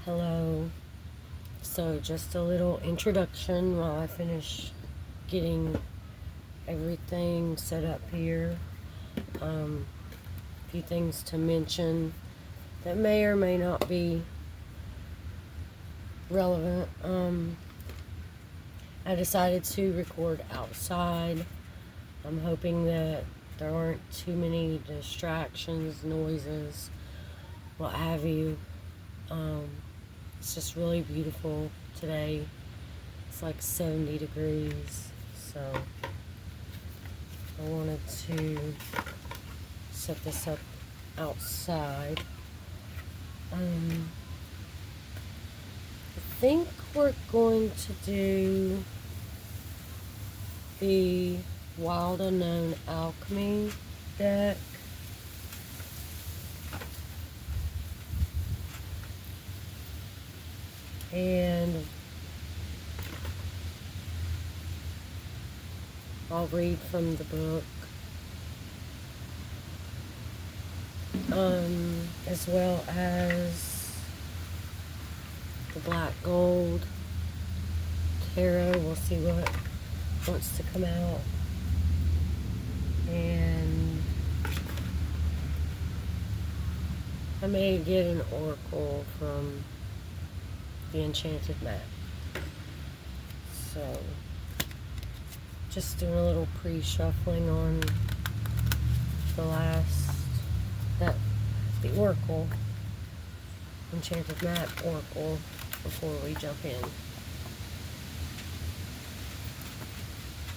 Hello. So, just a little introduction while I finish getting everything set up here. A few things to mention that may or may not be relevant. I decided to record outside. I'm hoping that there aren't too many distractions, noises, what have you. It's just really beautiful today. It's like 70 degrees, so I wanted to set this up outside. I think we're going to do the Wild Unknown Alchemy deck. And I'll read from the book. As well as the Black Gold Tarot. We'll see what wants to come out. And I may get an oracle from the Enchanted Map. So, just doing a little pre-shuffling on the Oracle, Enchanted Map Oracle, before we jump in.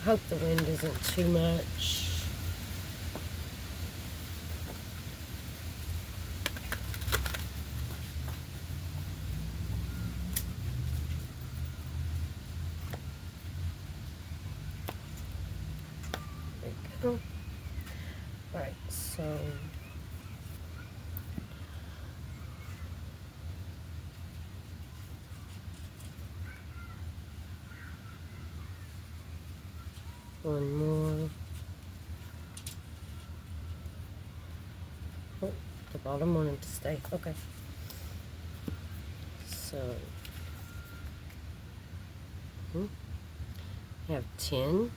I hope the wind isn't too much. There we go. Alright, so one more. Oh, the bottom wanted to stay. Okay. So, we have 10.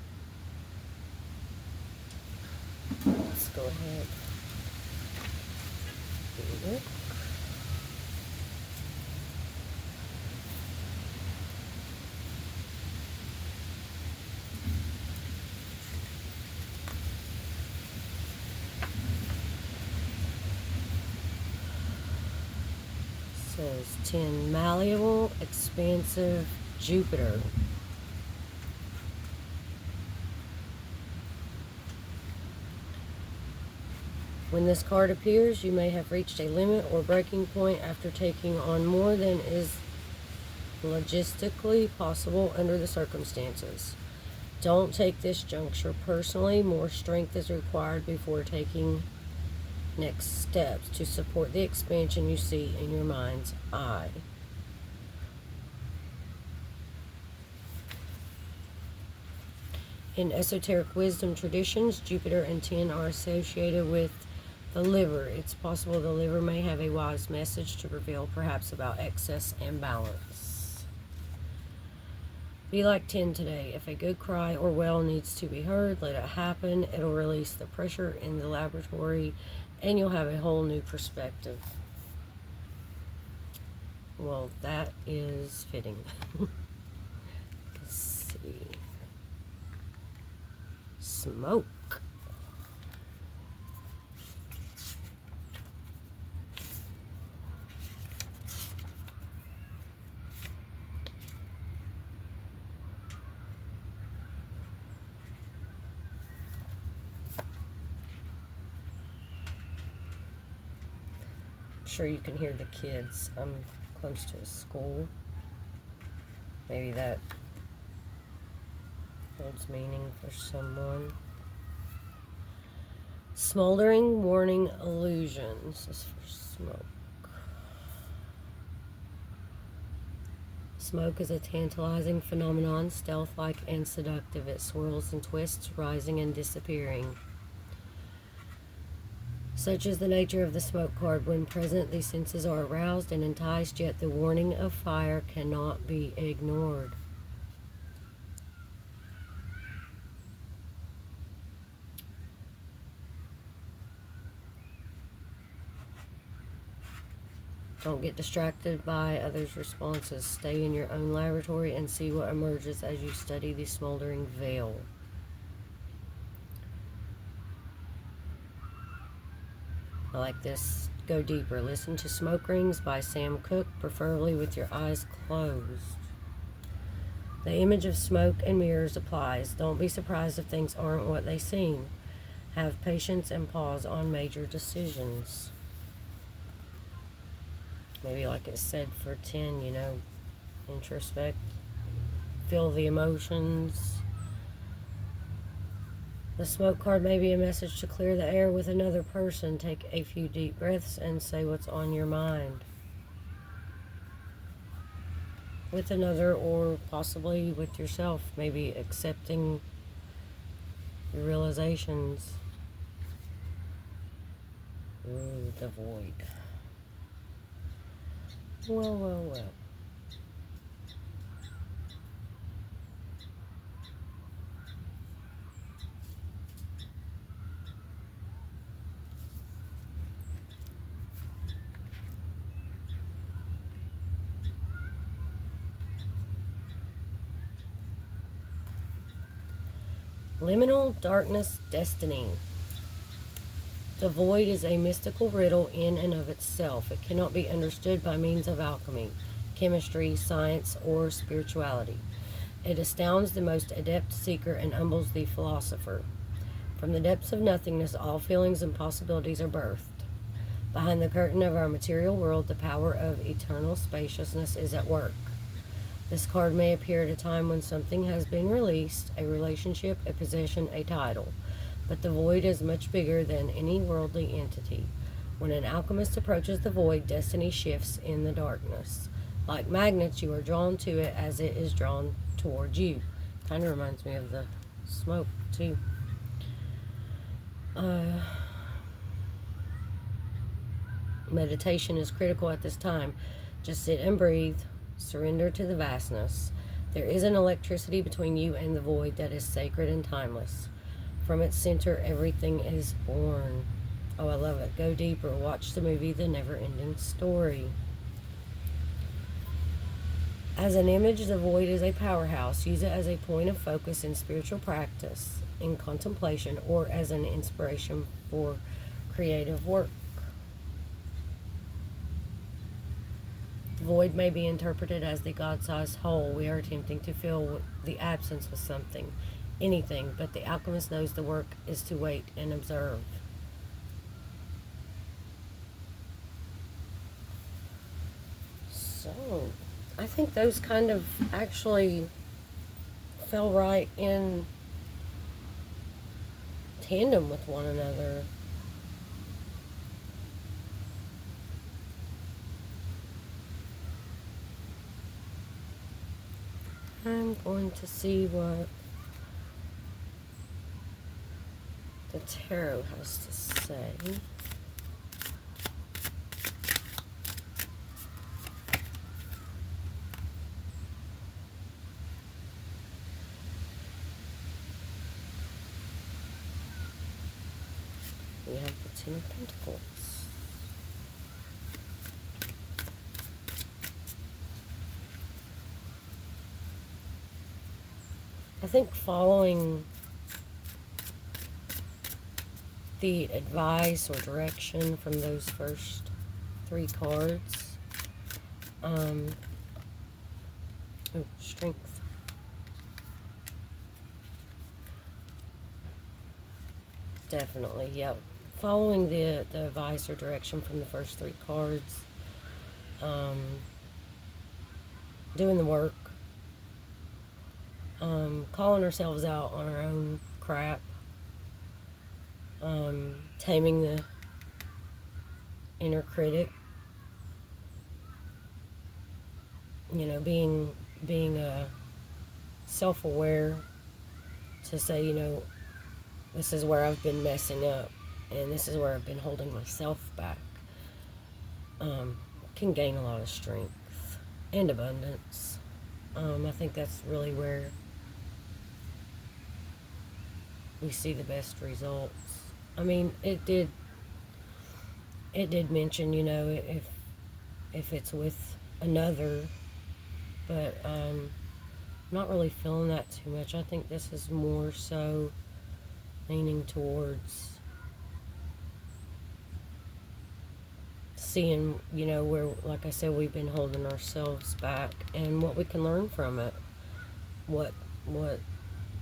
Let's go ahead. Read it. Says 10, malleable, expansive Jupiter. When this card appears, you may have reached a limit or breaking point after taking on more than is logistically possible under the circumstances. Don't take this juncture personally. More strength is required before taking next steps to support the expansion you see in your mind's eye. In esoteric wisdom traditions, Jupiter and 10 are associated with the liver. It's possible the liver may have a wise message to reveal, perhaps about excess and balance. Be like 10 today. If a good cry or wail needs to be heard, let it happen. It'll release the pressure in the laboratory and you'll have a whole new perspective. Well, that is fitting. Let's see. Smoke. Sure you can hear the kids. I'm close to a school. Maybe that holds meaning for someone. Smoldering warning illusions. This is for smoke. Smoke is a tantalizing phenomenon, stealth-like and seductive. It swirls and twists, rising and disappearing. Such is the nature of the smoke card. When present, the senses are aroused and enticed, yet the warning of fire cannot be ignored. Don't get distracted by others' responses. Stay in your own laboratory and see what emerges as you study the smoldering veil. I like this. Go deeper. Listen to Smoke Rings by Sam Cooke, preferably with your eyes closed. The image of smoke and mirrors applies. Don't be surprised if things aren't what they seem. Have patience and pause on major decisions. Maybe like it said for 10, introspect, feel the emotions. The smoke card may be a message to clear the air with another person. Take a few deep breaths and say what's on your mind with another, or possibly with yourself. Maybe accepting your realizations. Ooh, the void. Well. Liminal darkness destiny. The void is a mystical riddle in and of itself. It cannot be understood by means of alchemy, chemistry, science, or spirituality. It astounds the most adept seeker and humbles the philosopher. From the depths of nothingness, all feelings and possibilities are birthed. Behind the curtain of our material world, the power of eternal spaciousness is at work. This card may appear at a time when something has been released, a relationship, a possession, a title. But the void is much bigger than any worldly entity. When an alchemist approaches the void, destiny shifts in the darkness. Like magnets, you are drawn to it as it is drawn towards you. Kind of reminds me of the smoke, too. Meditation is critical at this time. Just sit and breathe. Surrender to the vastness. There is an electricity between you and the void that is sacred and timeless. From its center, everything is born. Oh, I love it. Go deeper. Watch the movie The Never-Ending Story. As an image, the void is a powerhouse. Use it as a point of focus in spiritual practice, in contemplation, or as an inspiration for creative work. The void may be interpreted as the God-sized hole we are attempting to fill the absence with something, anything, but the alchemist knows the work is to wait and observe. So, I think those kind of actually fell right in tandem with one another. I'm going to see what the tarot has to say. We have the Ten of Pentacles. I think following the advice or direction from those first 3 cards, strength. Definitely, yep. Following the advice or direction from the first 3 cards, doing the work, calling ourselves out on our own crap, taming the inner critic, being self-aware to say, this is where I've been messing up. and this is where I've been holding myself back, can gain a lot of strength and abundance. I think that's really where we see the best results. I mean, it did mention, if it's with another, but not really feeling that too much. I think this is more so leaning towards seeing, where, like I said, we've been holding ourselves back and what we can learn from it. What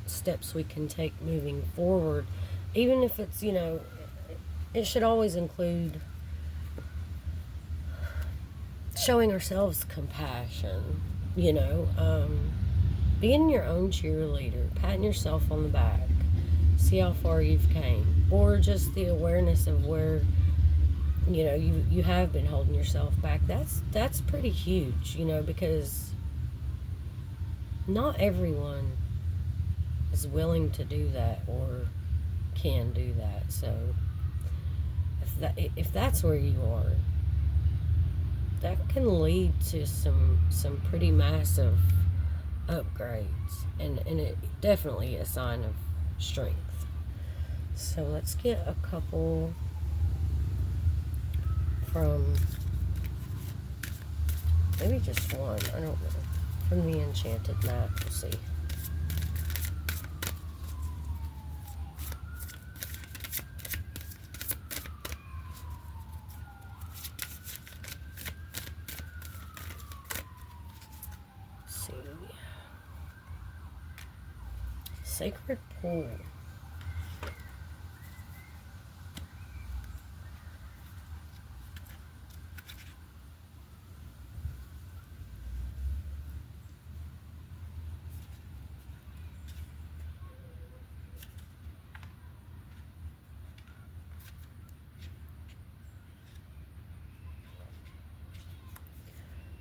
steps we can take moving forward. Even if it's, it should always include showing ourselves compassion, being your own cheerleader, patting yourself on the back, see how far you've came, or just the awareness of where you have been holding yourself back. That's pretty huge, because not everyone is willing to do that or can do that. So if that's where you are, that can lead to some pretty massive upgrades, and it definitely a sign of strength. So let's get a couple from, maybe just one, I don't know, from the Enchanted Map. We'll see. Let's see. Sacred Pool.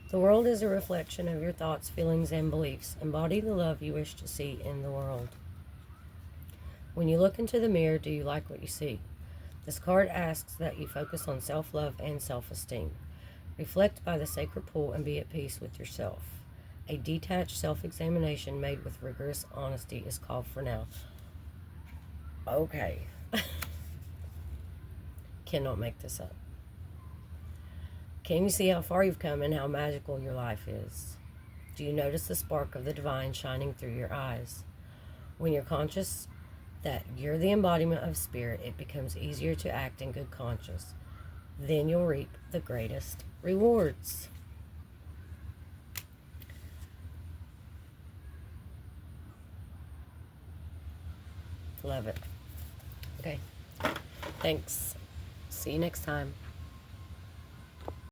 The world is a reflection of your thoughts, feelings, and beliefs. Embody the love you wish to see in the world. When you look into the mirror, do you like what you see? This card asks that you focus on self-love and self-esteem. Reflect by the sacred pool and be at peace with yourself. A detached self-examination made with rigorous honesty is called for now. Okay. Cannot make this up. Can you see how far you've come and how magical your life is? Do you notice the spark of the divine shining through your eyes? When you're conscious that you're the embodiment of spirit, it becomes easier to act in good conscience. Then you'll reap the greatest rewards. Love it. Okay. Thanks. See you next time.